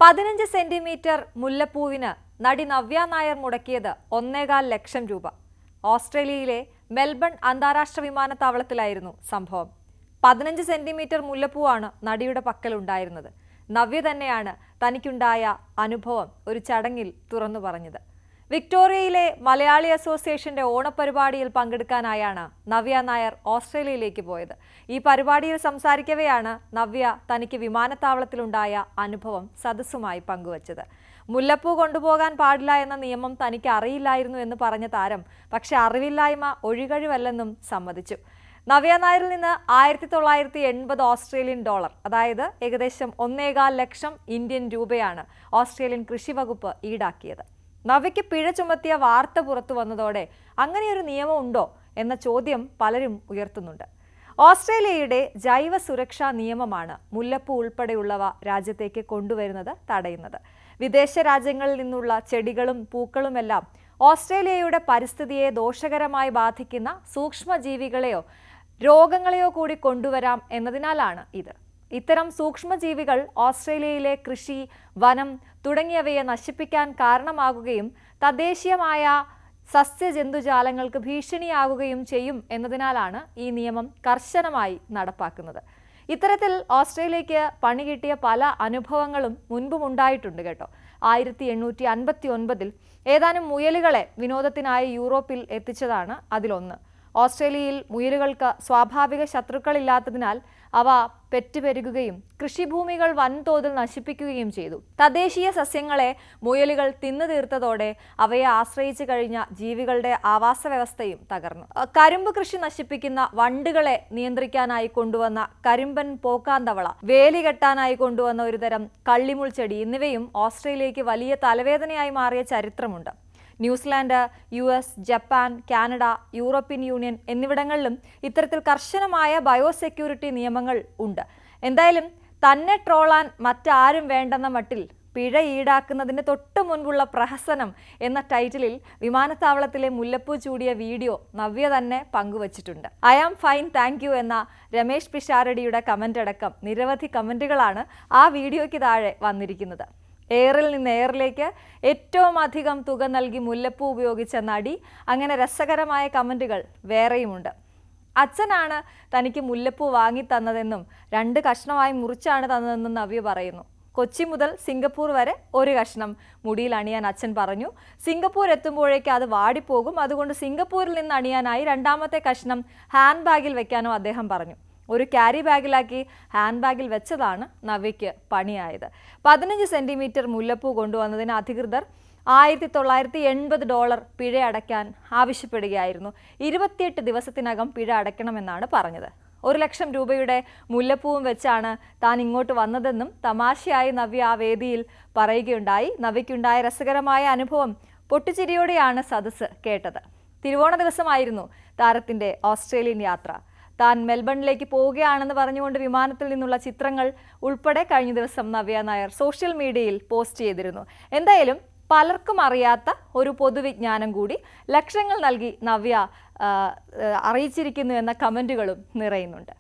15 centimetre മുല്ലപ്പൂവിന് നടി നവ്യ നായർ മുടക്കിയത് 1.25 ലക്ഷം രൂപ. ഓസ്ട്രേലിയയിലെ മെൽബൺ അന്താരാഷ്ട്ര വിമാനത്താവളത്തിലായിരുന്നു സംഭവം. 15 സെന്റിമീറ്റർ മുല്ലപ്പൂവാണ് നടിയുടെ പക്കലുണ്ടായിരുന്നത്. നവ്യ തന്നെയാണ് തനിക്കുണ്ടായ അനുഭവം ഒരു ചടങ്ങിൽ തുറന്നു പറഞ്ഞത്. വിക്ടോറിയയിലെ മലയാളി അസോസിയേഷന്റെ ഓണപരിപാടിയിൽ പങ്കെടുക്കാനായാണ് നവ്യ നായർ ഓസ്ട്രേലിയയിലേക്ക് പോയത്. ഈ പരിപാടിയിൽ സംസാരിക്കവെയാണ് നവ്യ തനിക്ക് വിമാനത്താവളത്തിലുണ്ടായ അനുഭവം സദസ്സുമായി പങ്കുവച്ചത്. മുല്ലപ്പൂ കൊണ്ടുപോകാൻ പാടില്ല എന്ന നിയമം തനിക്ക് അറിയില്ലായിരുന്നു എന്ന് പറഞ്ഞ താരം പക്ഷെ അറിവില്ലായ്മ ഒഴികഴിവല്ലെന്നും സമ്മതിച്ചു. നവ്യ നായരിൽ നിന്ന് 1980 ഓസ്ട്രേലിയൻ ഡോളർ, അതായത് ഏകദേശം 1.25 ലക്ഷം ഇന്ത്യൻ രൂപയാണ് ഓസ്ട്രേലിയൻ കൃഷി വകുപ്പ് ഈടാക്കിയത്. നവ്യയ്ക്ക് പിഴ ചുമത്തിയ വാർത്ത പുറത്തു വന്നതോടെ അങ്ങനെയൊരു നിയമം ഉണ്ടോ എന്ന ചോദ്യം പലരും ഉയർത്തുന്നുണ്ട്. ഓസ്ട്രേലിയയുടെ ജൈവ സുരക്ഷാ നിയമമാണ് മുല്ലപ്പൂ ഉൾപ്പെടെയുള്ളവ രാജ്യത്തേക്ക് കൊണ്ടുവരുന്നത് തടയുന്നത്. വിദേശ രാജ്യങ്ങളിൽ നിന്നുള്ള ചെടികളും പൂക്കളുമെല്ലാം ഓസ്ട്രേലിയയുടെ പരിസ്ഥിതിയെ ദോഷകരമായി ബാധിക്കുന്ന സൂക്ഷ്മജീവികളെയോ രോഗങ്ങളെയോ കൂടി കൊണ്ടുവരാം എന്നതിനാലാണ് ഇത്. ഇത്തരം സൂക്ഷ്മജീവികൾ ഓസ്ട്രേലിയയിലെ കൃഷി, വനം തുടങ്ങിയവയെ നശിപ്പിക്കാൻ കാരണമാകുകയും തദ്ദേശീയമായ സസ്യജന്തുജാലങ്ങൾക്ക് ഭീഷണിയാകുകയും ചെയ്യും എന്നതിനാലാണ് ഈ നിയമം കർശനമായി നടപ്പാക്കുന്നത്. ഇത്തരത്തിൽ ഓസ്ട്രേലിയയ്ക്ക് പണി കിട്ടിയ പല അനുഭവങ്ങളും മുൻപും ഉണ്ടായിട്ടുണ്ട് കേട്ടോ. 1859 ഏതാനും മുയലുകളെ വിനോദത്തിനായി യൂറോപ്പിൽ എത്തിച്ചതാണ് അതിലൊന്ന്. ഓസ്ട്രേലിയയിൽ മുയലുകൾക്ക് സ്വാഭാവിക ശത്രുക്കളില്ലാത്തതിനാൽ അവ പെറ്റുപെരുകുകയും കൃഷിഭൂമികൾ വൻതോതിൽ നശിപ്പിക്കുകയും ചെയ്തു. തദ്ദേശീയ സസ്യങ്ങളെ മുയലുകൾ തിന്നു തീർത്തതോടെ അവയെ ആശ്രയിച്ചു കഴിഞ്ഞ ജീവികളുടെ ആവാസ വ്യവസ്ഥയും തകർന്നു. കരിമ്പ് കൃഷി നശിപ്പിക്കുന്ന വണ്ടുകളെ നിയന്ത്രിക്കാനായി കൊണ്ടുവന്ന കരിമ്പൻ പോക്കാന്തവള, വേലി കെട്ടാനായി കൊണ്ടുവന്ന ഒരുതരം കള്ളിമുൾ ചെടി എന്നിവയും ഓസ്ട്രേലിയയ്ക്ക് വലിയ തലവേദനയായി മാറിയ ചരിത്രമുണ്ട്. New Zealand, US, Japan, Canada, European union എന്നിവിടങ്ങളിലും ഇത്തരത്തിൽ കർശനമായ ബയോസെക്യൂരിറ്റി നിയമങ്ങൾ ഉണ്ട്. എന്തായാലും തന്നെ ട്രോളാൻ മറ്റാരും വേണ്ടെന്ന മട്ടിൽ പിഴ ഈടാക്കുന്നതിന് തൊട്ടു മുൻപുള്ള പ്രഹസനം എന്ന ടൈറ്റിലിൽ വിമാനത്താവളത്തിലെ മുല്ലപ്പൂ ചൂടിയ വീഡിയോ നവ്യ തന്നെ പങ്കുവച്ചിട്ടുണ്ട്. I am fine, thank you എന്ന രമേശ് പിഷാരടിയുടെ കമന്റ് അടക്കം നിരവധി കമന്റുകളാണ് ആ വീഡിയോയ്ക്ക് താഴെ വന്നിരിക്കുന്നത്. എയറിൽ നിന്ന് എയറിലേക്ക് ഏറ്റവും അധികം തുക നൽകി മുല്ലപ്പൂ ഉപയോഗിച്ച നടി, അങ്ങനെ രസകരമായ കമന്റുകൾ വേറെയുമുണ്ട്. അച്ഛനാണ് തനിക്ക് മുല്ലപ്പൂ വാങ്ങി തന്നതെന്നും 2 കഷ്ണമായി മുറിച്ചാണ് തന്നതെന്നും നവ്യ പറയുന്നു. കൊച്ചി മുതൽ സിംഗപ്പൂർ വരെ 1 കഷ്ണം മുടിയിൽ അണിയാൻ അച്ഛൻ പറഞ്ഞു. സിംഗപ്പൂർ എത്തുമ്പോഴേക്ക് അത് വാടിപ്പോകും, അതുകൊണ്ട് സിംഗപ്പൂരിൽ നിന്ന് അണിയാനായി 2ാമത്തെ കഷ്ണം ഹാൻഡ് ബാഗിൽ വെക്കാനോ അദ്ദേഹം പറഞ്ഞു. ഒരു ക്യാരി ബാഗിലാക്കി ഹാൻഡ് ബാഗിൽ വെച്ചതാണ് നവ്യയ്ക്ക് പണിയായത്. 15 സെന്റിമീറ്റർ മുല്ലപ്പൂ കൊണ്ടുവന്നതിന് അധികൃതർ $1980 പിഴ അടയ്ക്കാൻ ആവശ്യപ്പെടുകയായിരുന്നു. 28 ദിവസത്തിനകം പിഴ അടയ്ക്കണമെന്നാണ് പറഞ്ഞത്. 1 ലക്ഷം രൂപയുടെ മുല്ലപ്പൂവും വെച്ചാണ് താൻ ഇങ്ങോട്ട് വന്നതെന്നും തമാശയായി നവ്യ ആ വേദിയിൽ പറയുകയുണ്ടായി. നവ്യയ്ക്കുണ്ടായ രസകരമായ അനുഭവം പൊട്ടിച്ചിരിയോടെയാണ് സദസ്സ് കേട്ടത്. തിരുവോണ ദിവസമായിരുന്നു താരത്തിന്റെ ഓസ്ട്രേലിയൻ യാത്ര. താൻ മെൽബണിലേക്ക് പോവുകയാണെന്ന് പറഞ്ഞുകൊണ്ട് വിമാനത്തിൽ നിന്നുള്ള ചിത്രങ്ങൾ ഉൾപ്പെടെ കഴിഞ്ഞ ദിവസം നവ്യ നായർ സോഷ്യൽ മീഡിയയിൽ പോസ്റ്റ് ചെയ്തിരുന്നു. എന്തായാലും പലർക്കും അറിയാത്ത ഒരു പൊതുവിജ്ഞാനം കൂടി ലക്ഷങ്ങൾ നൽകി നവ്യ അറിയിച്ചിരിക്കുന്നു എന്ന കമന്റുകളും നിറയുന്നുണ്ട്.